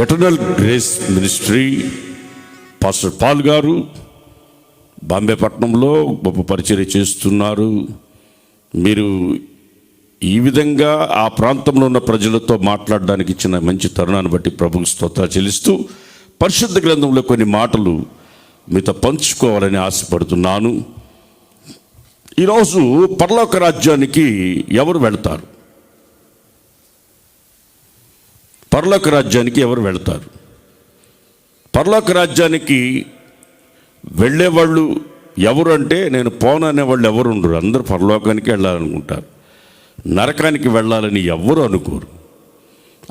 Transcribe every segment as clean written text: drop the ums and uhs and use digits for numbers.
Eternal Grace Ministry pastor Paul గారు బాంబే పట్టణంలో గొప్ప పరిచర్య చేస్తున్నారు. మీరు ఈ విధంగా ఆ ప్రాంతంలో ఉన్న ప్రజలతో మాట్లాడడానికి ఇచ్చిన మంచి తరుణాన్ని బట్టి ప్రభువుకు స్తోత్రాలు చెల్లిస్తూ పరిశుద్ధ గ్రంథంలో కొన్ని మాటలు మీతో పంచుకోవాలని ఆశపడుతున్నాను. ఈరోజు పరలోక రాజ్యానికి ఎవరు వెళ్తారు? పరలోక రాజ్యానికి ఎవరు వెళ్తారు? పరలోక రాజ్యానికి వెళ్ళేవాళ్ళు ఎవరు అంటే, నేను పోను అనేవాళ్ళు ఎవరు ఉండరు. అందరూ పరలోకానికి వెళ్ళాలనుకుంటారు. నరకానికి వెళ్ళాలని ఎవ్వరు అనుకోరు.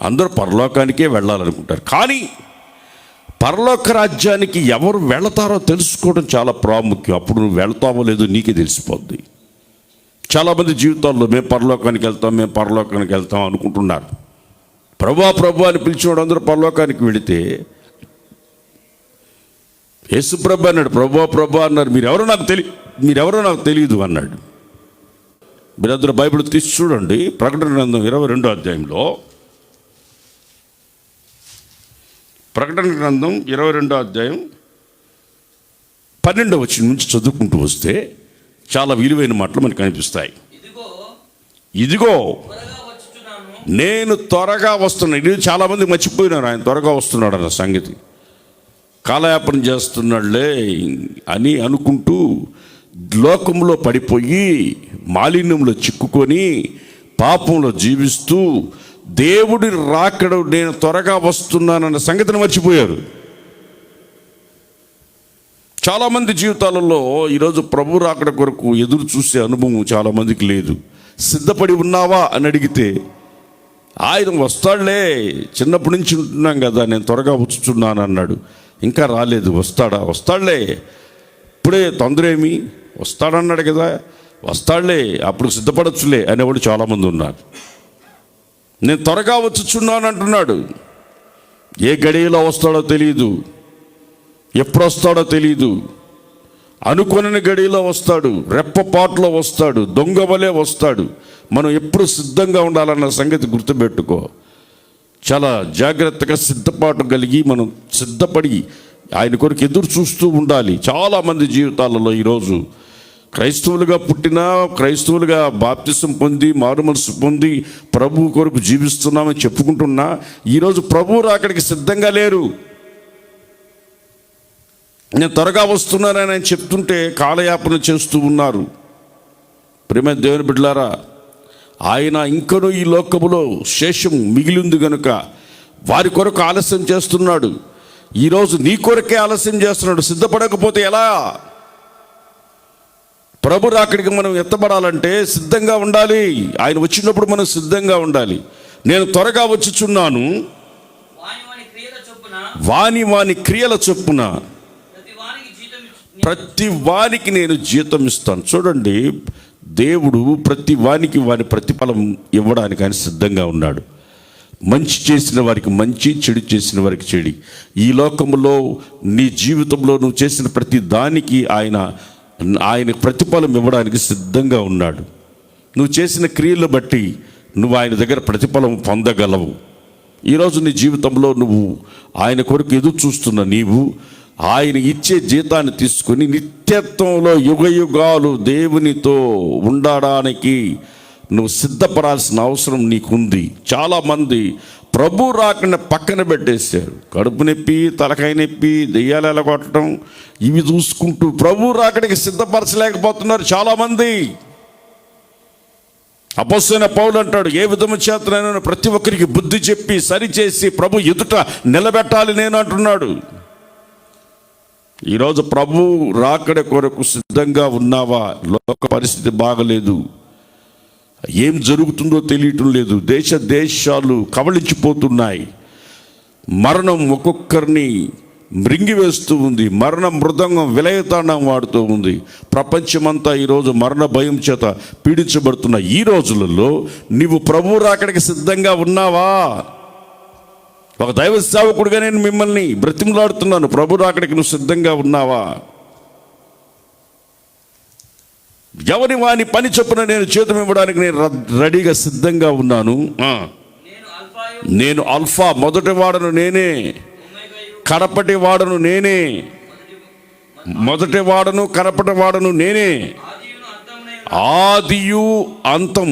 అందరూ పరలోకానికే వెళ్ళాలనుకుంటారు. కానీ పరలోక రాజ్యానికి ఎవరు వెళతారో తెలుసుకోవడం చాలా ప్రాముఖ్యం. అప్పుడు నువ్వు వెళ్తావో లేదో నీకే తెలిసిపోద్ది. చాలామంది జీవితాల్లో మేము పరలోకానికి వెళ్తాం అనుకుంటున్నారు. ప్రభు అని పిలిచినవాడు అందరూ పరలోకానికి వెళితే, యేసు ప్రభు అన్నాడు, ప్రభు అన్నారు, మీరెవరో నాకు తెలియదు అన్నాడు. మీరందరూ బైబిల్ తీసి చూడండి. ప్రకటన గ్రంథం 22వ అధ్యాయంలో, ప్రకటన గ్రంథం 22వ అధ్యాయం 12వ వచనం నుంచి చదువుకుంటూ వస్తే చాలా విలువైన మాటలు మనకు కనిపిస్తాయి. ఇదిగో నేను త్వరగా వస్తున్నాను. ఇది చాలామంది మర్చిపోయినారు, ఆయన త్వరగా వస్తున్నాడు అన్న సంగతి. కాలయాపన చేస్తున్నాడులే అని అనుకుంటూ లోకంలో పడిపోయి మాలిన్యంలో చిక్కుకొని పాపంలో జీవిస్తూ దేవుడి రాకడ నేను త్వరగా వస్తున్నానన్న సంగతిని మర్చిపోయారు. చాలామంది జీవితాలలో ఈరోజు ప్రభు రాకడ కొరకు ఎదురు చూసే అనుభవం చాలామందికి లేదు. సిద్ధపడి ఉన్నావా అని అడిగితే, ఆయన వస్తాడులే, చిన్నప్పటి నుంచి ఉంటున్నాం కదా, నేను త్వరగా వచ్చుచున్నాను అన్నాడు. ఇంకా రాలేదు. వస్తాడులే, ఇప్పుడే తొందర ఏమి, వస్తాడన్నాడు కదా, వస్తాడులే, అప్పుడు సిద్ధపడచ్చులే అనేవాడు చాలామంది ఉన్నారు. నేను త్వరగా వచ్చుచున్నాను అంటున్నాడు. ఏ గడియలో వస్తాడో తెలియదు, ఎప్పుడు వస్తాడో తెలియదు. అనుకొనని గడియలో వస్తాడు, రెప్పపాటులో వస్తాడు, దొంగ వలె వస్తాడు. మనం ఎప్పుడు సిద్ధంగా ఉండాలన్న సంగతి గుర్తుపెట్టుకో. చాలా జాగ్రత్తగా సిద్ధపాటు కలిగి మనం సిద్ధపడి ఆయన కొరకు ఎదురు చూస్తూ ఉండాలి. చాలామంది జీవితాలలో ఈరోజు క్రైస్తవులుగా పుట్టినా, క్రైస్తవులుగా బాప్తిసం పొంది, మారు మనసు పొంది ప్రభు కొరకు జీవిస్తున్నామని చెప్పుకుంటున్నా, ఈరోజు ప్రభు రాకడికి సిద్ధంగా లేరు. నేను త్వరగా వస్తున్నానని ఆయన చెప్తుంటే కాలయాపన చేస్తూ ఉన్నారు. ప్రియమైన దేవుని బిడ్డలారా, ఆయన ఇంకనూ ఈ లోకములో శేషం మిగిలింది గనుక వారి కొరకు ఆలస్యం చేస్తున్నాడు. ఈరోజు నీ కొరకే ఆలస్యం చేస్తున్నాడు. సిద్ధపడకపోతే ఎలా? ప్రభు రాకడికి మనం ఎత్తబడాలంటే సిద్ధంగా ఉండాలి. ఆయన వచ్చినప్పుడు మనం సిద్ధంగా ఉండాలి. నేను త్వరగా వచ్చుచున్నాను, వాని క్రియల చొప్పున ప్రతి వానికి నేను జీతం ఇస్తాను. చూడండి, దేవుడు ప్రతి వానికి వాని ప్రతిఫలం ఇవ్వడానికి ఆయన సిద్ధంగా ఉన్నాడు. మంచి చేసిన వారికి మంచి, చెడు చేసిన వారికి చెడు. ఈ లోకంలో నీ జీవితంలో నువ్వు చేసిన ప్రతి దానికి ఆయన ప్రతిఫలం ఇవ్వడానికి సిద్ధంగా ఉన్నాడు. నువ్వు చేసిన క్రియలను బట్టి నువ్వు ఆయన దగ్గర ప్రతిఫలం పొందగలవు. ఈరోజు నీ జీవితంలో నువ్వు ఆయన కొరకు ఎదురు చూస్తున్న నీవు ఆయన ఇచ్చే జీతాన్ని తీసుకొని నిత్యత్వంలో యుగయుగాలు దేవునితో ఉండడానికి నువ్వు సిద్ధపడాల్సిన అవసరం నీకుంది. చాలామంది ప్రభు రాకుండా పక్కన పెట్టేశారు. కడుపు నొప్పి, తలకాయ నొప్పి, దెయ్యాలు ఎలగొట్టడం ఇవి చూసుకుంటూ ప్రభు రాకడికి సిద్ధపరచలేకపోతున్నారు చాలామంది. అపొస్తలుడైన పౌలు అంటాడు, ఏ విధము చేతనైనా ప్రతి ఒక్కరికి బుద్ధి చెప్పి సరిచేసి ప్రభు ఎదుట నిలబెట్టాలి నేను అంటున్నాడు. ఈరోజు ప్రభు రాకడ కొరకు సిద్ధంగా ఉన్నావా? లోక పరిస్థితి బాగలేదు, ఏం జరుగుతుందో తెలియటం లేదు. దేశాలు కబళించిపోతున్నాయి. మరణం ఒక్కొక్కరిని మృంగివేస్తూ ఉంది. మరణ మృదంగం విలయతాండం వాడుతూ ఉంది. ప్రపంచమంతా ఈరోజు మరణ భయం చేత పీడించబడుతున్న ఈ రోజులలో నీవు ప్రభు రాకడికి సిద్ధంగా ఉన్నావా? ఒక దైవ సేవకుడిగా నేను మిమ్మల్ని బ్రతిమలాడుతున్నాను, ప్రభు రాకడికి నువ్వు సిద్ధంగా ఉన్నావా? ఎవరి పని చొప్పున నేను జీతం ఇవ్వడానికి నేను రెడీగా సిద్ధంగా ఉన్నాను. నేను ఆల్ఫా మొదటి వాడను నేనే, కడపటి వాడను నేనే. మొదటి వాడను కడపటి వాడను నేనే. ఆదియు అంతం,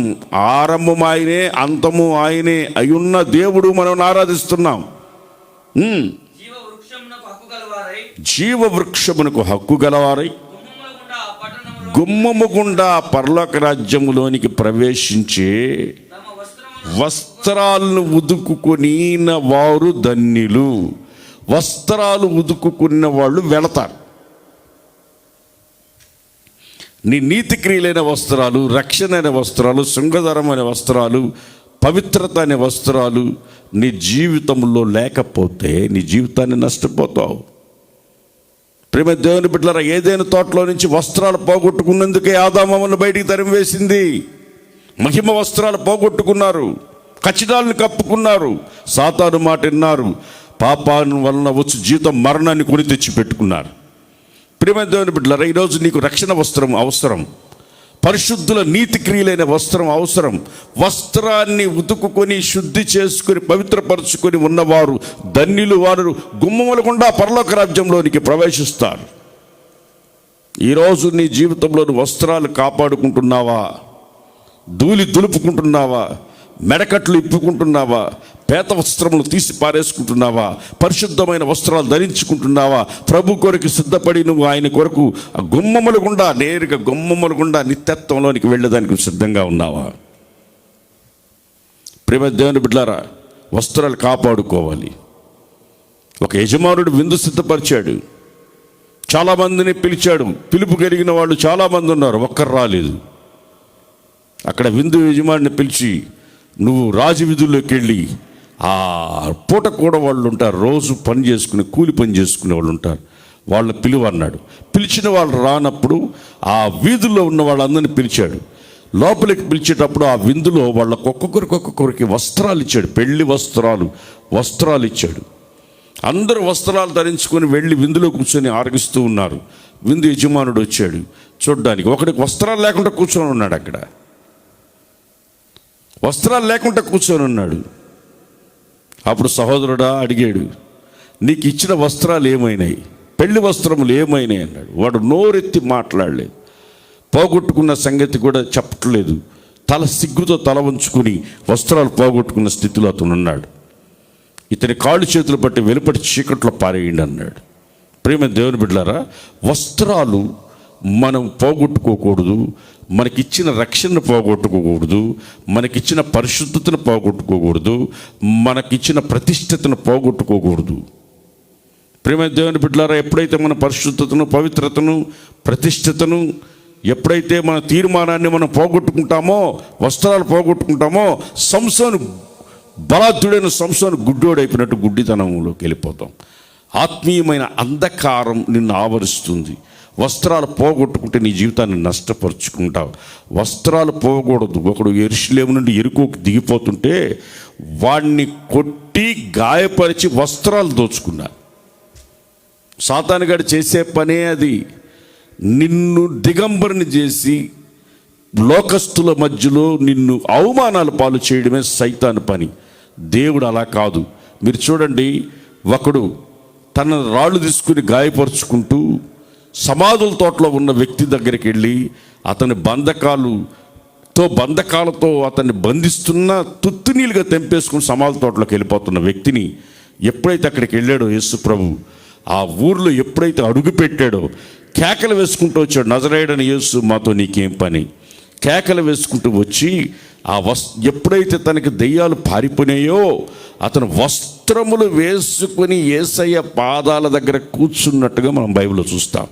ఆరంభం ఆయనే, అంతము ఆయనే అయున్న దేవుడు మనం ఆరాధిస్తున్నాం. జీవ వృక్షమునకు హక్కు గలవారై గుమ్మము గుండా పరలోక రాజ్యములోనికి ప్రవేశించే వస్త్రాలను ఉదుకుకొనిన వారు ధన్యులు. వస్త్రాలు ఉదుకుకున్న వాళ్ళు వెళతారు. నీ నీతి క్రియలైన వస్త్రాలు, రక్షణ అనే వస్త్రాలు, శృంగధరమైన వస్త్రాలు, పవిత్రత అనే వస్త్రాలు నీ జీవితంలో లేకపోతే నీ జీవితాన్ని నష్టపోతావు. ప్రేమ దేవుని బిడ్డలారా, ఏదైనా తోటలో నుంచి వస్త్రాలు పోగొట్టుకున్నందుకే ఆదామను బయటికి తరిమివేసింది. మహిమ వస్త్రాలు పోగొట్టుకున్నారు, కచ్చిడాలను కప్పుకున్నారు, సాతాను మాట విన్నారు, పాపాను వలన వచ్చి జీవితం మరణాన్ని కొని తెచ్చి పెట్టుకున్నారు. ప్రేమ దేవుని బిడ్డలారా, ఈరోజు నీకు రక్షణ వస్త్రం అవసరం, పరిశుద్ధుల నీతి క్రియలైన వస్త్రం అవసరం. వస్త్రాన్ని ఉతుకుకొని శుద్ధి చేసుకుని పవిత్రపరచుకొని ఉన్నవారు ధన్యులు. వారు గుమ్మముల గుండా పరలోక రాజ్యంలోనికి ప్రవేశిస్తారు. ఈరోజు నీ జీవితంలో వస్త్రాలు కాపాడుకుంటున్నావా? ధూళి దులుపుకుంటున్నావా? మెడకట్లు ఇప్పుకుంటున్నావా? పేత వస్త్రములు తీసి పారేసుకుంటున్నావా? పరిశుద్ధమైన వస్త్రాలు ధరించుకుంటున్నావా? ప్రభు కొరకు సిద్ధపడి నువ్వు ఆయన కొరకు గుమ్మముల గుండా, నేరుగా గుమ్మముల గుండా నిత్యత్వంలోనికి వెళ్ళేదానికి సిద్ధంగా ఉన్నావా? ప్రేమ దేవుని బిడ్డలారా, వస్త్రాలు కాపాడుకోవాలి. ఒక యజమానుడు విందు సిద్ధపరిచాడు, చాలామందిని పిలిచాడు. పిలుపు కలిగిన వాళ్ళు చాలామంది ఉన్నారు, ఒక్కరు రాలేదు. అక్కడ విందు యజమానిని పిలిచి, నువ్వు రాజవిధుల్లోకి వెళ్ళి ఆ పూట కూడా వాళ్ళు ఉంటారు, రోజు పని చేసుకుని కూలి పని చేసుకునే వాళ్ళు ఉంటారు, వాళ్ళ పిలువ అన్నాడు. పిలిచిన వాళ్ళు రానప్పుడు ఆ వీధుల్లో ఉన్న వాళ్ళందరినీ పిలిచాడు. లోపలికి పిలిచేటప్పుడు ఆ విందులో వాళ్ళకు ఒక్కొక్కరికి వస్త్రాలు ఇచ్చాడు, పెళ్లి వస్త్రాలు ఇచ్చాడు. అందరూ వస్త్రాలు ధరించుకొని వెళ్ళి విందులో కూర్చొని ఆరగిస్తూ ఉన్నారు. విందు యజమానుడు వచ్చాడు చూడ్డానికి. ఒకడికి వస్త్రాలు లేకుండా కూర్చొని ఉన్నాడు, అక్కడ వస్త్రాలు లేకుండా కూర్చొని ఉన్నాడు. అప్పుడు సహోదరుడా అడిగాడు, నీకు ఇచ్చిన వస్త్రాలు ఏమైనాయి? పెళ్లి వస్త్రములు ఏమైనాయి అన్నాడు. వాడు నోరెత్తి మాట్లాడలేదు, పోగొట్టుకున్న సంగతి కూడా చెప్పట్లేదు. సిగ్గుతో తల వంచుకుని వస్త్రాలు పోగొట్టుకున్న స్థితిలో అతను ఉన్నాడు. ఇతని కాళ్ళు చేతులు పట్టి వెలుపటి చీకట్లో పారేయండి అన్నాడు. ప్రేమ దేవుని బిడ్డలారా, వస్త్రాలు మనం పోగొట్టుకోకూడదు. మనకిచ్చిన రక్షణను పోగొట్టుకోకూడదు, మనకిచ్చిన పరిశుద్ధతను పోగొట్టుకోకూడదు, మనకిచ్చిన ప్రతిష్టతను పోగొట్టుకోకూడదు. ప్రేమ దేవుని బిడ్డలారా, ఎప్పుడైతే మన పరిశుద్ధతను, పవిత్రతను, ప్రతిష్టతను, ఎప్పుడైతే మన తీర్మానాన్ని మనం పోగొట్టుకుంటామో, వస్త్రాలు పోగొట్టుకుంటామో, బలాఢ్యుడైన సంసోను గుడ్డోడైపోయినట్టు గుడ్డితనంలోకి వెళ్ళిపోతాం. ఆత్మీయమైన అంధకారం నిన్ను ఆవరిస్తుంది. వస్త్రాలు పోగొట్టుకుంటే నీ జీవితాన్ని నష్టపరుచుకుంటావు. వస్త్రాలు పోకూడదు. ఒకడు యెరూషలేము నుండి యెరికోకు దిగిపోతుంటే వాడిని కొట్టి గాయపరిచి వస్త్రాలు దోచుకున్నారు. సాతానుగాడు చేసే పనే అది. నిన్ను దిగంబరిని చేసి లోకస్తుల మధ్యలో నిన్ను అవమానాలు పాలు చేయడమే సైతాను పని. దేవుడు అలా కాదు. మీరు చూడండి, ఒకడు తన రాళ్ళు తీసుకుని గాయపరుచుకుంటూ సమాధుల తోటలో ఉన్న వ్యక్తి దగ్గరికి వెళ్ళి అతని బంధకాలతో అతన్ని బంధిస్తున్న తుత్తునీలుగా తెంపేసుకుని సమాధుల తోటలోకి వెళ్ళిపోతున్న వ్యక్తిని ఎప్పుడైతే అక్కడికి వెళ్ళాడో యేసు ప్రభు, ఆ ఊర్లో ఎప్పుడైతే అడుగు పెట్టాడో కేకలు వేసుకుంటూ వచ్చాడు, నజరేయుడైన యేసు మాతో నీకేం పని? కేకలు వేసుకుంటూ వచ్చి ఎప్పుడైతే తనకి దెయ్యాలు పారిపోయినాయో అతను వస్త్రములు వేసుకుని యేసయ్య పాదాల దగ్గర కూర్చున్నట్టుగా మనం బైబిల్లో చూస్తాం.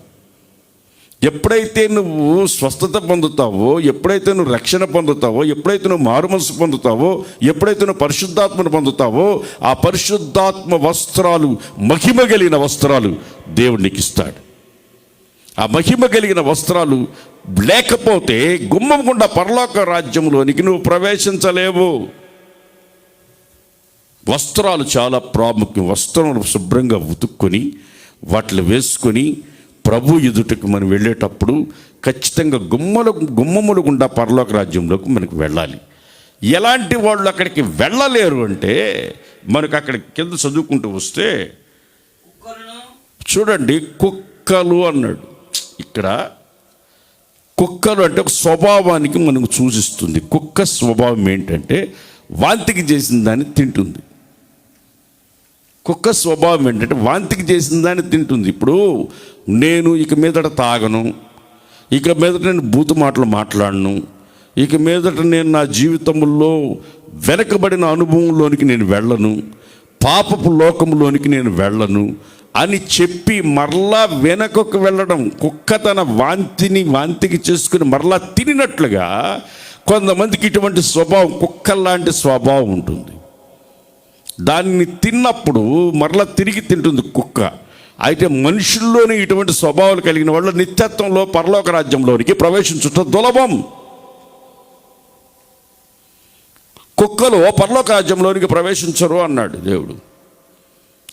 ఎప్పుడైతే నువ్వు స్వస్థత పొందుతావో, ఎప్పుడైతే నువ్వు రక్షణ పొందుతావో, ఎప్పుడైతే నువ్వు మారుమనసు పొందుతావో, ఎప్పుడైతే నువ్వు పరిశుద్ధాత్మను పొందుతావో, ఆ పరిశుద్ధాత్మ వస్త్రాలు, మహిమ కలిగిన వస్త్రాలు దేవుడు నీకు ఇస్తాడు. ఆ మహిమ కలిగిన వస్త్రాలు లేకపోతే గుమ్మం గుండా పరలోక రాజ్యంలోనికి నువ్వు ప్రవేశించలేవు. వస్త్రాలు చాలా ప్రాముఖ్యం. వస్త్రాలు శుభ్రంగా ఉతుక్కొని వాటిని వేసుకొని ప్రభు ఎదుటకు మనం వెళ్ళేటప్పుడు ఖచ్చితంగా గుమ్మముల గుండా పరలోక రాజ్యంలోకి మనకు వెళ్ళాలి. ఎలాంటి వాళ్ళు అక్కడికి వెళ్ళలేరు అంటే మనకు అక్కడ కింద చదువుకుంటూ వస్తే చూడండి, కుక్కలు అన్నాడు. ఇక్కడ కుక్కలు అంటే ఒక స్వభావానికి మనకు సూచిస్తుంది. కుక్క స్వభావం ఏంటంటే వాంతికి చేసిన దాన్ని తింటుంది. కుక్క స్వభావం ఏంటంటే వాంతికి చేసిన దాన్ని తింటుంది. ఇప్పుడు నేను ఇక మీదట తాగను, ఇక మీదట నేను బూతు మాటలు మాట్లాడను, ఇక మీదట నేను నా జీవితంలో వెనకబడిన అనుభవంలోనికి నేను వెళ్ళను, పాపపు లోకంలోనికి నేను వెళ్ళను అని చెప్పి మరలా వెనకకు వెళ్ళడం, కుక్క తన వాంతికి చేసుకుని మరలా తినినట్లుగా కొంతమందికి ఇటువంటి స్వభావం, కుక్కల్లాంటి స్వభావం ఉంటుంది. దాన్ని తిన్నప్పుడు మరలా తిరిగి తింటుంది కుక్క. అయితే మనుషుల్లోనే ఇటువంటి స్వభావాలు కలిగిన వాళ్ళు నిత్యత్వంలో పరలోక రాజ్యంలోనికి ప్రవేశించడం దుర్లభం. కుక్కలు పరలోక రాజ్యంలోనికి ప్రవేశించరు అన్నాడు దేవుడు.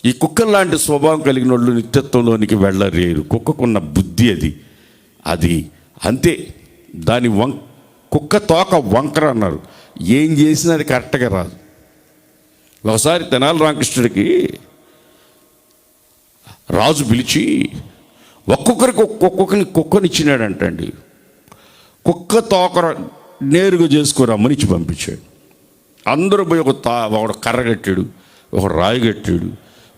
ఈ కుక్కల్లాంటి స్వభావం కలిగిన వాళ్ళు నిత్యత్వంలోనికి వెళ్ళలేరు. కుక్కకున్న బుద్ధి అది అంతే. దాని కుక్క తోక వంకర అన్నారు. ఏం చేసినా అది కరెక్ట్గా రాదు. ఒకసారి తెనాలి రామకృష్ణుడికి రాజు పిలిచి ఒక్కొక్కరికి కుక్కనిచ్చినాడంటండి. కుక్క తోక నేరుగా చేసుకురమ్మని ఇచ్చి పంపించాడు. అందరూ పోయి ఒకడు కర్ర కట్టాడు, ఒక రాయి కట్టాడు.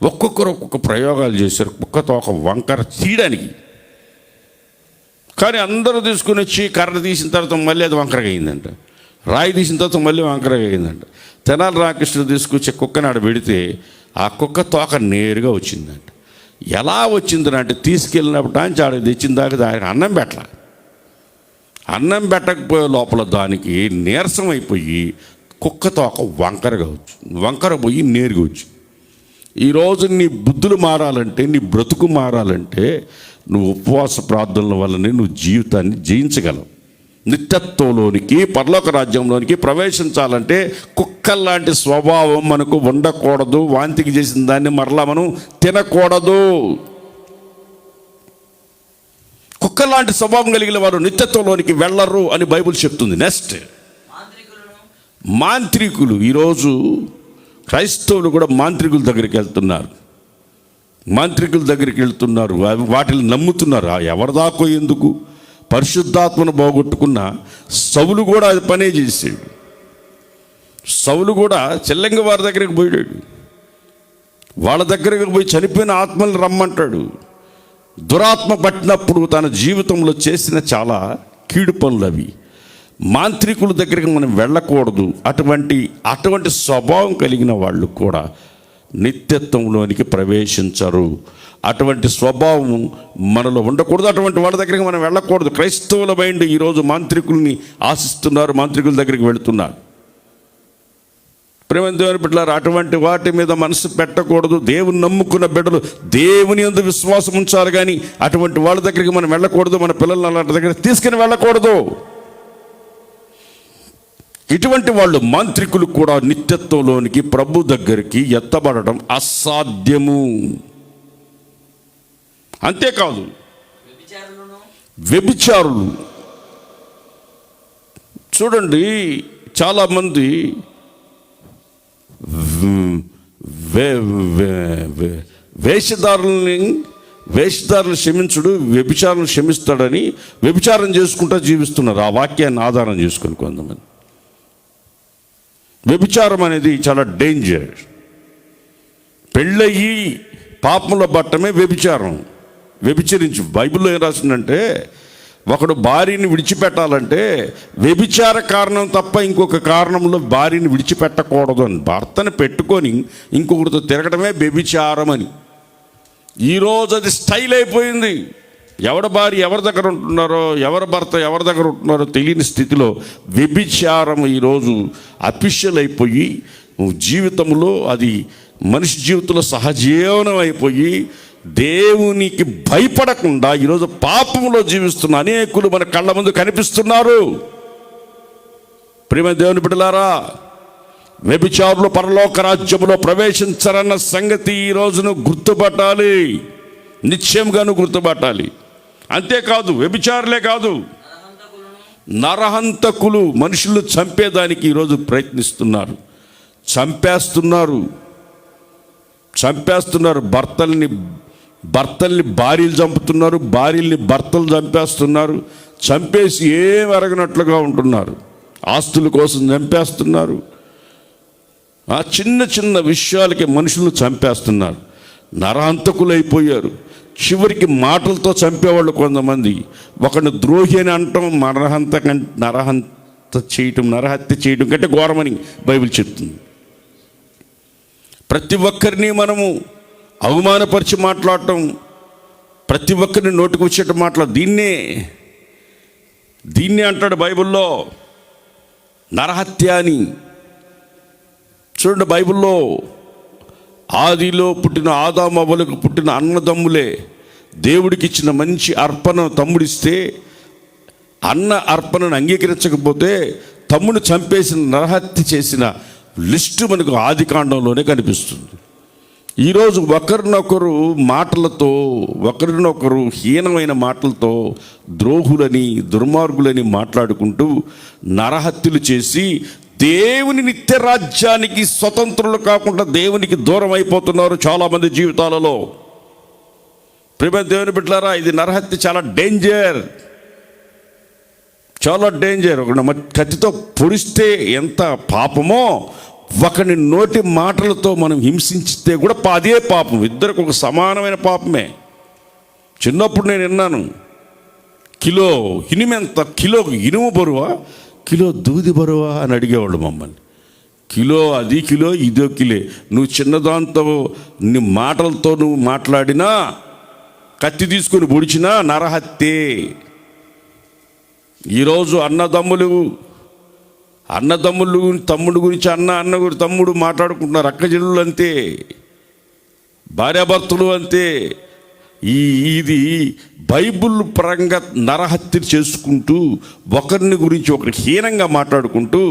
ఒక్కొక్కరు ఒక్కొక్క ప్రయోగాలు చేశారు కుక్క తోక వంకర తీయడానికి. కానీ అందరూ తీసుకుని వచ్చి కర్ర తీసిన తర్వాత మళ్ళీ అది వంకరగా అయిందంట, రాయి తీసిన తర్వాత మళ్ళీ వంకరగా అయిందంట. తెనాలి రామకృష్ణుడు తీసుకొచ్చి కుక్కని ఆడ పెడితే ఆ కుక్క తోక నేరుగా వచ్చిందంట. ఎలా వచ్చిందంటే తీసుకెళ్ళినప్పుడు నుంచి ఆడ తెచ్చిన దాకా దానికి అన్నం పెట్టకపోయే లోపల దానికి నీరసం అయిపోయి కుక్క తోక వంకర పోయి నేరుగా వచ్చి. ఈరోజు నీ బుద్ధులు మారాలంటే, నీ బ్రతుకు మారాలంటే నువ్వు ఉపవాస ప్రార్థనల వల్లనే నువ్వు జీవితాన్ని జయించగలవు. నిత్యత్వంలోనికి పరలోక రాజ్యంలోనికి ప్రవేశించాలంటే కుక్కల్లాంటి స్వభావం మనకు ఉండకూడదు. వాంతికి చేసిన దాన్ని మరలా మనం తినకూడదు. కుక్కల్లాంటి స్వభావం కలిగిన వారు నిత్యత్వంలోనికి వెళ్ళరు అని బైబిల్ చెప్తుంది. నెక్స్ట్, మాంత్రికులు. ఈరోజు క్రైస్తవులు కూడా మాంత్రికుల దగ్గరికి వెళ్తున్నారు. వాటిని నమ్ముతున్నారు. ఎవరి దాకో ఎందుకు? పరిశుద్ధాత్మను పోగొట్టుకున్న సౌలు కూడా అది పనే చేసాడు. సౌలు కూడా చెల్లంగి వారి దగ్గరికి పోయాడు. వాళ్ళ దగ్గరికి పోయి చనిపోయిన ఆత్మల్ని రమ్మంటాడు. దురాత్మ పట్టినప్పుడు తన జీవితంలో చేసిన చాలా కీడు పనులు అవి. మాంత్రికుల దగ్గరికి మనం వెళ్ళకూడదు. అటువంటి స్వభావం కలిగిన వాళ్ళు కూడా నిత్యత్వంలోనికి ప్రవేశించరు. అటువంటి స్వభావం మనలో ఉండకూడదు. అటువంటి వాళ్ళ దగ్గరికి మనం వెళ్ళకూడదు. క్రైస్తవుల మైండ్ ఈరోజు మాంత్రికుల్ని ఆశిస్తున్నారు, మాంత్రికుల దగ్గరికి వెళుతున్నారు. ప్రేమ దేవుని బిడ్డలారా, అటువంటి వాటి మీద మనసు పెట్టకూడదు. దేవుని నమ్ముకున్న బిడ్డలు దేవుని యందు విశ్వాసం ఉంచాలి, కానీ అటువంటి వాళ్ళ దగ్గరికి మనం వెళ్ళకూడదు. మన పిల్లల్ని అలాంటి దగ్గర తీసుకుని వెళ్ళకూడదు. ఇటువంటి వాళ్ళు మాంత్రికులు కూడా నిత్యత్వంలోనికి ప్రభు దగ్గరికి ఎత్తబడడం అసాధ్యము. అంతేకాదు, వ్యభిచారులు చూడండి, చాలామంది వేషధారులను క్షమించుడు వ్యభిచారులను క్షమిస్తాడని వ్యభిచారం చేసుకుంటూ జీవిస్తున్నారు. ఆ వాక్యాన్ని ఆధారం చేసుకుని కొంతమంది. వ్యభిచారం అనేది చాలా డేంజర్. పెళ్ళయి పాపంలో పట్టమే వ్యభిచారం. వ్యభిచరించు. బైబిల్లో ఏం రాసిందంటే, ఒకడు భార్యని విడిచిపెట్టాలంటే వ్యభిచార కారణం తప్ప ఇంకొక కారణంలో భార్యని విడిచిపెట్టకూడదు అని. భర్తను పెట్టుకొని ఇంకొకరితో తిరగడమే వ్యభిచారం అని. ఈరోజు అది స్టైల్ అయిపోయింది. ఎవరి భార్య ఎవరి దగ్గర ఉంటున్నారో, ఎవరి భర్త ఎవరి దగ్గర ఉంటున్నారో తెలియని స్థితిలో వ్యభిచారం ఈరోజు అఫీషియల్ అయిపోయి జీవితంలో అది మనిషి జీవితంలో సహజీవనం అయిపోయి దేవునికి భయపడకుండా ఈరోజు పాపంలో జీవిస్తున్న అనేకులు మన కళ్ళ ముందు కనిపిస్తున్నారు. ప్రియమైన దేవుని బిడ్డలారా, వ్యభిచారులు పరలోక రాజ్యంలో ప్రవేశించరన్న సంగతి ఈ రోజును గుర్తుపట్టాలి. నిశ్చయంగాను గుర్తుపట్టాలి. అంతేకాదు, వ్యభిచారులే కాదు, నరహంతకులు మనుషులు చంపేదానికి ఈరోజు ప్రయత్నిస్తున్నారు. చంపేస్తున్నారు. భర్తల్ని భార్యలు చంపుతున్నారు, భార్యల్ని భర్తలు చంపేస్తున్నారు. చంపేసి ఏం ఎరగనట్లుగా ఉంటున్నారు. ఆస్తుల కోసం చంపేస్తున్నారు. ఆ చిన్న చిన్న విషయాలకి మనుషులను చంపేస్తున్నారు. నరహంతకులు అయిపోయారు. చివరికి మాటలతో చంపేవాళ్ళు కొంతమంది. ఒకరిని ద్రోహి అని అంటాం, నరహత్య చేయడం కంటే ఘోరమని బైబిల్ చెప్తుంది. ప్రతి ఒక్కరిని మనము అవమానపరిచి మాట్లాడటం, ప్రతి ఒక్కరిని నోటికి వచ్చేట మాట్లాడ, దీన్నే అంటాడు బైబిల్లో నరహత్య అని. చూడండి, బైబిల్లో ఆదిలో పుట్టిన ఆదాము అవ్వలకు పుట్టిన అన్నదమ్ములే దేవుడికి ఇచ్చిన మంచి అర్పణ తమ్ముడిస్తే, అన్న అర్పణను అంగీకరించకపోతే తమ్ముడు చంపేసిన, నరహత్య చేసిన లిస్టు మనకు ఆది కాండంలోనే కనిపిస్తుంది. ఈరోజు ఒకరినొకరు మాటలతో, ఒకరినొకరు హీనమైన మాటలతో ద్రోహులని, దుర్మార్గులని మాట్లాడుకుంటూ నరహత్యలు చేసి దేవుని నిత్య రాజ్యానికి స్వతంత్రులు కాకుండా దేవునికి దూరం అయిపోతున్నారు చాలామంది జీవితాలలో. ప్రియమైన దేవుని బిడ్డలారా, ఇది నరహత్య చాలా డేంజర్. ఒక కత్తితో పొడిస్తే ఎంత పాపమో, ఒకని నోటి మాటలతో మనం హింసిస్తే కూడా అదే పాపం. ఇద్దరికి ఒక సమానమైన పాపమే. చిన్నప్పుడు నేను విన్నాను, కిలో ఇనుమెంత, కిలో ఇనుము బరువా, కిలో దూది బరువా అని అడిగేవాళ్ళు మమ్మల్ని. కిలో అది కిలో, ఇదో కిలో. నువ్వు చిన్నదాంతో నీ మాటలతో నువ్వు మాట్లాడినా, కత్తి తీసుకుని పొడిచినా నరహత్యే. ఈరోజు అన్నదమ్ములు తమ్ముడు గురించి అన్న గురించి తమ్ముడు మాట్లాడుకుంటున్నారు. అక్కచెల్లెళ్ళు అంతే, భార్యాభర్తలు అంతే. ఇది బైబిల్ పరంగా నరహత్య చేసుకుంటూ, ఒకరిని గురించి ఒకరి హీనంగా మాట్లాడుకుంటూ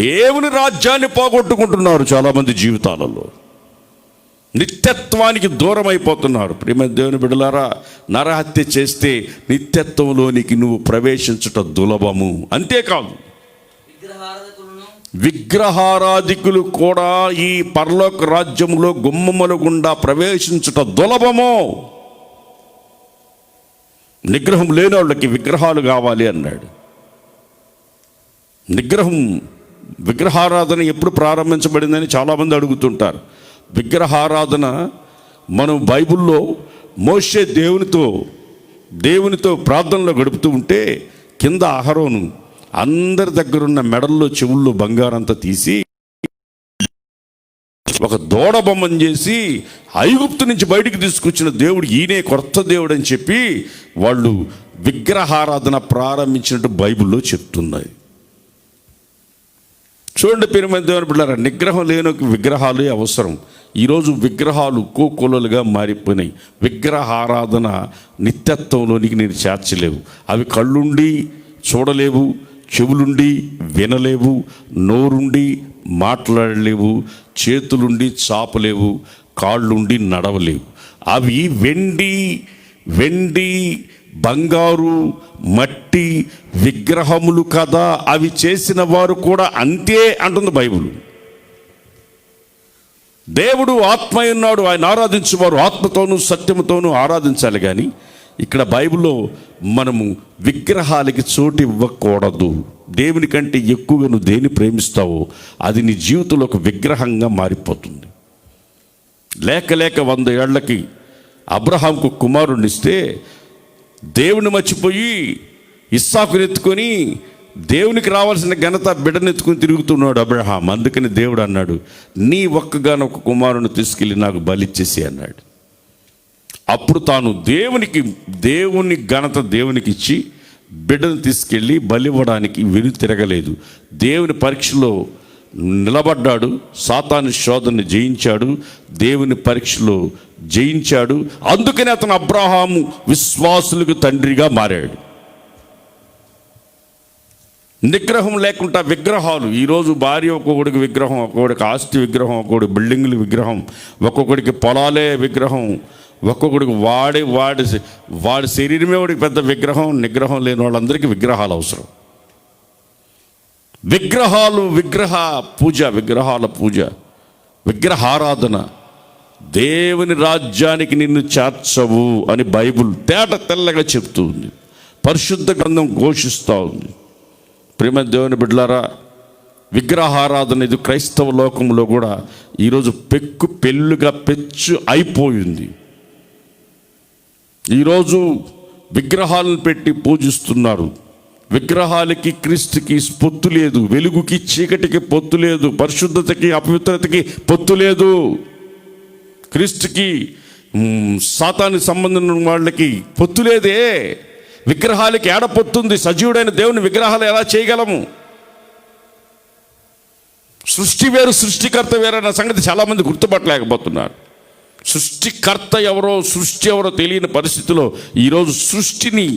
దేవుని రాజ్యాన్ని పోగొట్టుకుంటున్నారు చాలామంది జీవితాలలో. నిత్యత్వానికి దూరం అయిపోతున్నారు. ప్రియమైన దేవుని బిడ్డలారా, నరహత్య చేస్తే నిత్యత్వంలోనికి నువ్వు ప్రవేశించుట దుర్లభము. అంతేకాదు, విగ్రహారాధికులు కూడా ఈ పరలోక రాజ్యంలో గుమ్మముల గుండా ప్రవేశించుట దుర్లభము. నిగ్రహం లేని వాళ్ళకి విగ్రహాలు కావాలి అన్నాడు. విగ్రహారాధన ఎప్పుడు ప్రారంభించబడిందని చాలామంది అడుగుతుంటారు. విగ్రహారాధన మనం బైబిల్లో మోషే దేవునితో ప్రార్థనలో గడుపుతూ ఉంటే, కింద అహరోను అందరి దగ్గరున్న మెడల్లో చెవుల్లో బంగారంతా తీసి ఒక దూడ బొమ్మను చేసి ఐగుప్తు నుంచి బయటికి తీసుకొచ్చిన దేవుడు ఈయనే కొత్త దేవుడు అని చెప్పి వాళ్ళు విగ్రహారాధన ప్రారంభించినట్టు బైబిల్లో చెప్తున్నాయి. చూడండి ప్రియమైన దేవుని బిడ్డలారా, నిగ్రహం లేని విగ్రహాలే అవసరం. ఈరోజు విగ్రహాలు కోకొలలుగా మారిపోయినాయి. విగ్రహారాధన నిత్యత్వంలోనికి నేను చేర్చలేవు. అవి కళ్ళుండి చూడలేవు, చెవులుండి వినలేవు, నోరుండి మాట్లాడలేవు, చేతులుండి చాపలేవు, కాళ్ళుండి నడవలేవు. అవి వెండి బంగారు మట్టి విగ్రహములు కదా, అవి చేసిన వారు కూడా అంతే అంటుంది బైబిల్. దేవుడు ఆత్మ ఉన్నాడు, ఆయన ఆరాధించేవారు ఆత్మతోనూ సత్యముతోనూ ఆరాధించాలి. కానీ ఇక్కడ బైబిల్లో మనము విగ్రహాలకి చోటు ఇవ్వకూడదు. దేవుని కంటే ఎక్కువగా నువ్వు దేన్ని ప్రేమిస్తావో అది నీ జీవితంలో ఒక విగ్రహంగా మారిపోతుంది. లేక 100 ఏళ్లకి అబ్రహాంకు కుమారుడినిస్తే దేవుని మర్చిపోయి ఇస్సాకుని ఎత్తుకొని దేవునికి రావాల్సిన ఘనత బిడ్డనెత్తుకుని తిరుగుతున్నాడు అబ్రహాం. అందుకని దేవుడు అన్నాడు, నీ ఒక్కగానొక్క కుమారుని తీసుకెళ్ళి నాకు బలిచ్చేసి అన్నాడు. అప్పుడు తాను దేవుని ఘనత దేవునికి ఇచ్చి బిడ్డను తీసుకెళ్ళి బలివ్వడానికి తిరగలేదు. దేవుని పరీక్షలో నిలబడ్డాడు, సాతాను శోధనని జయించాడు, దేవుని పరీక్షలో జయించాడు. అందుకని అతను అబ్రహాము విశ్వాసులకు తండ్రిగా మారాడు. నిగ్రహం లేకుండా విగ్రహాలు. ఈరోజు భార్య ఒక్కొక్కడికి విగ్రహం, ఒక్కొక్కడికి ఆస్తి విగ్రహం, ఒక్కొక్కడికి బిల్డింగుల విగ్రహం, ఒక్కొక్కడికి పొలాలే విగ్రహం, ఒక్కొక్కడికి వాడి శరీరమే వాడికి పెద్ద విగ్రహం. నిగ్రహం లేని వాళ్ళందరికీ విగ్రహాలు అవసరం. విగ్రహాల పూజ, విగ్రహారాధన దేవుని రాజ్యానికి నిన్ను చేర్చవు అని బైబిల్ తేట తెల్లగా చెప్తూ ఉంది. పరిశుద్ధ గ్రంథం ఘోషిస్తూ ఉంది. ప్రియమైన దేవుని బిడ్డలారా, విగ్రహారాధన ఇది క్రైస్తవ లోకంలో కూడా ఈరోజు పెచ్చు అయిపోయింది. ఈరోజు విగ్రహాలను పెట్టి పూజిస్తున్నారు. విగ్రహాలకి క్రీస్తుకి పొత్తు లేదు, వెలుగుకి చీకటికి పొత్తు లేదు, పరిశుద్ధతకి అపవిత్రతకి పొత్తు లేదు. క్రీస్తుకి సాతానికి సంబంధించిన వాళ్ళకి పొత్తు లేదే. విగ్రహాలకి ఏడ పొత్తుంది? సజీవుడైన దేవుని విగ్రహాలు ఎలా చేయగలము? సృష్టి వేరు, సృష్టికర్త వేరు అన్న సంగతి చాలామంది గుర్తుపట్టలేకపోతున్నారు. సృష్టికర్త ఎవరో, సృష్టి ఎవరో తెలియని పరిస్థితిలో ఈరోజు సృష్టిని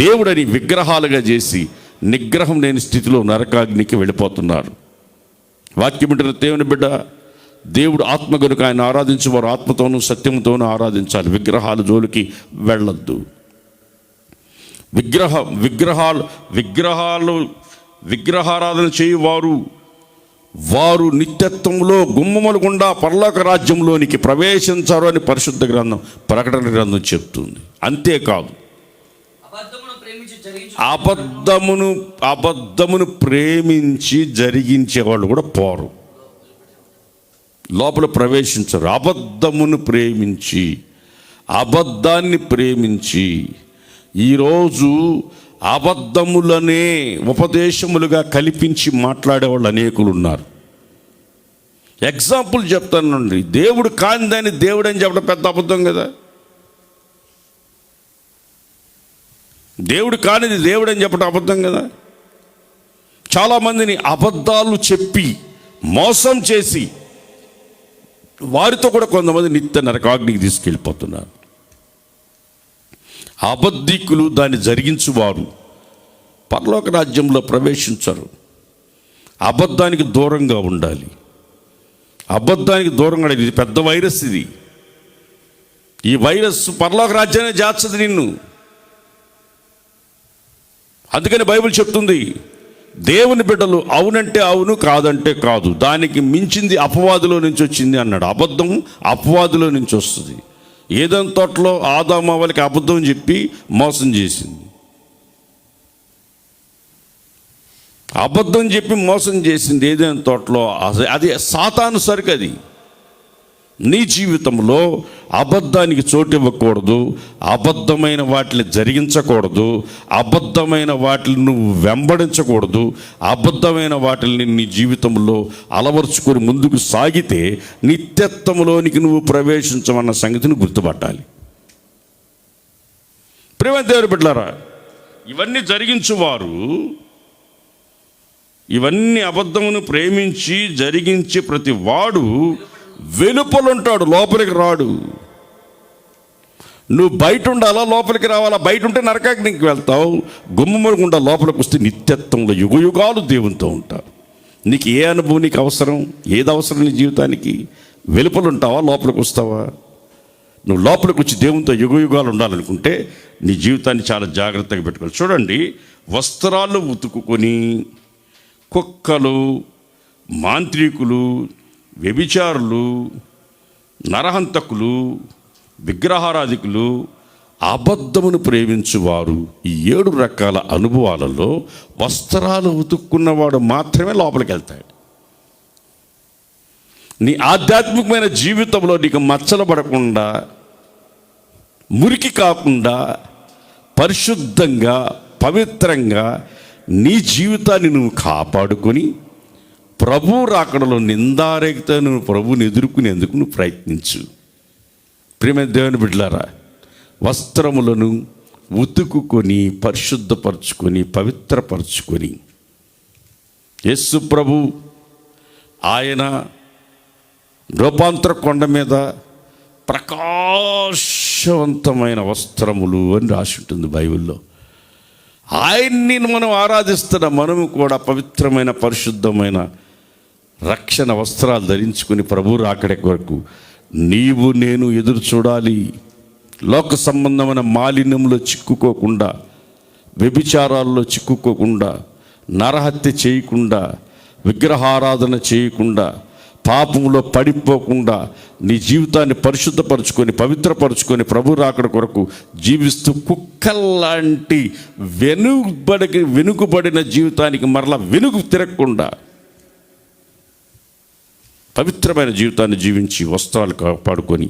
దేవుడని విగ్రహాలుగా చేసి నిగ్రహం లేని స్థితిలో నరకాగ్నికి వెళ్ళిపోతున్నారు. వాక్యం వింటున్న దేవుని బిడ్డ, దేవుడు ఆత్మ కనుక ఆయన ఆరాధించేవారు ఆత్మతోనూ సత్యంతోనూ ఆరాధించాలి. విగ్రహాల జోలికి వెళ్ళొద్దు. విగ్రహారాధన చేయువారు వారు నిత్యత్వంలో గుమ్మములు గుండా పరలోక రాజ్యంలోనికి ప్రవేశించారు అని పరిశుద్ధ గ్రంథం, ప్రకటన గ్రంథం చెప్తుంది. అంతేకాదు, అబద్ధమును ప్రేమించి జరిగించే వాళ్ళు కూడా పోరు, లోపల ప్రవేశించరు. అబద్ధాన్ని ప్రేమించి ఈరోజు అబద్ధములనే ఉపదేశములుగా కల్పించి మాట్లాడేవాళ్ళు అనేకులు ఉన్నారు. ఎగ్జాంపుల్ చెప్తానండి. దేవుడు కానిదాన్ని దేవుడు అని చెప్పడం పెద్ద అబద్ధం కదా. దేవుడు కానిది దేవుడు అని చెప్పడం అబద్ధం కదా. చాలామందిని అబద్ధాలు చెప్పి మోసం చేసి వారితో కూడా కొంతమంది నిత్య నరకాగ్నికి తీసుకెళ్ళిపోతున్నారు. అబద్ధికులు దాన్ని జరిగించువారు పరలోక రాజ్యంలో ప్రవేశించరు. అబద్ధానికి దూరంగా ఉండాలి. ఇది పెద్ద వైరస్. ఈ వైరస్ పరలోక రాజ్యాన్ని చేర్చదు నిన్ను. అందుకని బైబిల్ చెప్తుంది, దేవుని బిడ్డలు అవునంటే అవును, కాదంటే కాదు. దానికి మించింది అపవాదులో నుంచి వచ్చింది అన్నాడు. అబద్ధం అపవాదులో నుంచి వస్తుంది. ఏదైనా తోటలో ఆదాము అవ్వలకి అబద్ధం చెప్పి మోసం చేసింది. ఏదైనా తోటలో అది సాతాను సరికి. అది నీ జీవితంలో అబద్ధానికి చోటు ఇవ్వకూడదు. అబద్ధమైన వాటిని జరిగించకూడదు. అబద్ధమైన వాటిని నువ్వు వెంబడించకూడదు. అబద్ధమైన వాటిని నీ జీవితంలో అలవర్చుకొని ముందుకు సాగితే నిత్యత్వంలోనికి నువ్వు ప్రవేశించమన్న సంగతిని గుర్తుపట్టాలి. ప్రియమైన దేవుని బిడ్డలారా, ఇవన్నీ జరిగించువారు, ఇవన్నీ అబద్ధమును ప్రేమించి జరిగించి ప్రతి వాడు వెలుపలుంటాడు, లోపలికి రాడు. నువ్వు బయట ఉండాలా, లోపలికి రావాలా? బయట ఉంటే నరకాగ్నికి వెళ్తావు. గుమ్మములు గుండా లోపలికి వస్తే నిత్యత్వంలో యుగయుగాలు దేవునితో ఉంటావు. నీకు ఏ అనుభవం నీకు అవసరం? ఏది అవసరం నీ జీవితానికి? వెలుపలుంటావా, లోపలికి వస్తావా? నువ్వు లోపలికి వచ్చి దేవునితో యుగయుగాలు ఉండాలనుకుంటే నీ జీవితాన్ని చాలా జాగ్రత్తగా పెట్టుకోవాలి. చూడండి, వస్త్రాలు ఉతుకుకొని కుక్కలు, మాంత్రికులు, వ్యభిచారులు, నరహంతకులు, విగ్రహారాధికులు, అబద్ధమును ప్రేమించువారు, ఈ 7 రకాల అనుభవాలలో వస్త్రాలు ఉతుక్కున్నవాడు మాత్రమే లోపలికి వెళ్తాడు. నీ ఆధ్యాత్మికమైన జీవితంలో నీకు మచ్చలు పడకుండా, మురికి కాకుండా, పరిశుద్ధంగా పవిత్రంగా నీ జీవితాన్ని నువ్వు కాపాడుకొని ప్రభు రాకడలో నిందారేగితే నువ్వు ప్రభువుని ఎదుర్కొనేందుకు నువ్వు ప్రయత్నించు. ప్రియమైన దేవుని బిడ్డలారా, వస్త్రములను ఉతుకుకొని పరిశుద్ధపరచుకొని పవిత్రపరచుకొని యేసు ప్రభు ఆయన రూపాంతర కొండ మీద ప్రకాశవంతమైన వస్త్రములు అని రాసి ఉంటుంది బైబిల్లో. ఆయన్ని మనం ఆరాధిస్తున్న మనము కూడా పవిత్రమైన పరిశుద్ధమైన రక్షణ వస్త్రాలు ధరించుకుని ప్రభు రాకడ వరకు నీవు నేను ఎదురు చూడాలి. లోక సంబంధమైన మాలిన్యంలో చిక్కుకోకుండా, వ్యభిచారాల్లో చిక్కుకోకుండా, నరహత్య చేయకుండా, విగ్రహారాధన చేయకుండా, పాపంలో పడిపోకుండా నీ జీవితాన్ని పరిశుద్ధపరచుకొని, పవిత్రపరచుకొని ప్రభు రాకడ కొరకు జీవిస్తూ కుక్కల్లాంటి వెనుకబడిన జీవితానికి మరలా వెనుక తిరగకుండా పవిత్రమైన జీవితాన్ని జీవించి వస్త్రాలు కాపాడుకొని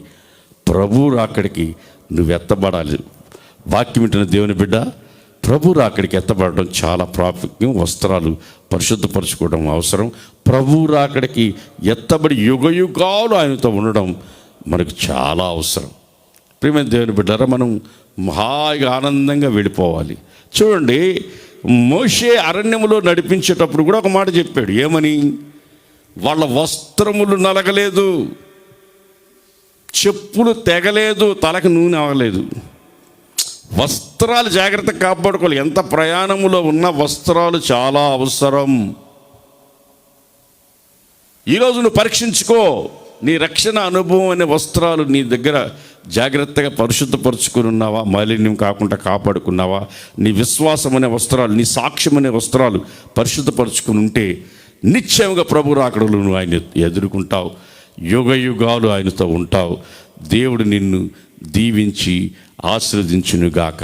ప్రభు రాకడికి నువ్వు ఎత్తబడాలి. వాక్యం వింటున్న దేవుని బిడ్డ, ప్రభు రాకడికి ఎత్తబడడం చాలా ప్రాముఖ్యం. వస్త్రాలు పరిశుద్ధపరచుకోవడం అవసరం. ప్రభు రాకడికి ఎత్తబడి యుగయుగాలు ఆయనతో ఉండడం మనకు చాలా అవసరం. ప్రియమైన దేవుని బిడ్డారా, మనం హాయిగా ఆనందంగా వెళ్ళిపోవాలి. చూడండి, మోషే అరణ్యములో నడిపించేటప్పుడు కూడా ఒక మాట చెప్పాడు. ఏమని? వాళ్ళ వస్త్రములు నలగలేదు, చెప్పులు తెగలేదు, తలకు నూనె అవ్వలేదు. వస్త్రాలు జాగ్రత్తగా కాపాడుకోవాలి. ఎంత ప్రయాణములో ఉన్న వస్త్రాలు చాలా అవసరం. ఈరోజు నువ్వు పరీక్షించుకో, నీ రక్షణ అనుభవం అనే వస్త్రాలు నీ దగ్గర జాగ్రత్తగా పరిశుద్ధపరుచుకుని ఉన్నావా? మాలిన్యం కాకుండా కాపాడుకున్నావా? నీ విశ్వాసం అనే వస్త్రాలు, నీ సాక్ష్యం అనే వస్త్రాలు పరిశుద్ధపరుచుకుని ఉంటే నిశ్చయంగా ప్రభు రాకడలో నువ్వు ఆయన ఎదుర్కొంటావు, యుగయుగాలు ఆయనతో ఉంటావు. దేవుడు నిన్ను దీవించి ఆశీర్వదించునుగాక.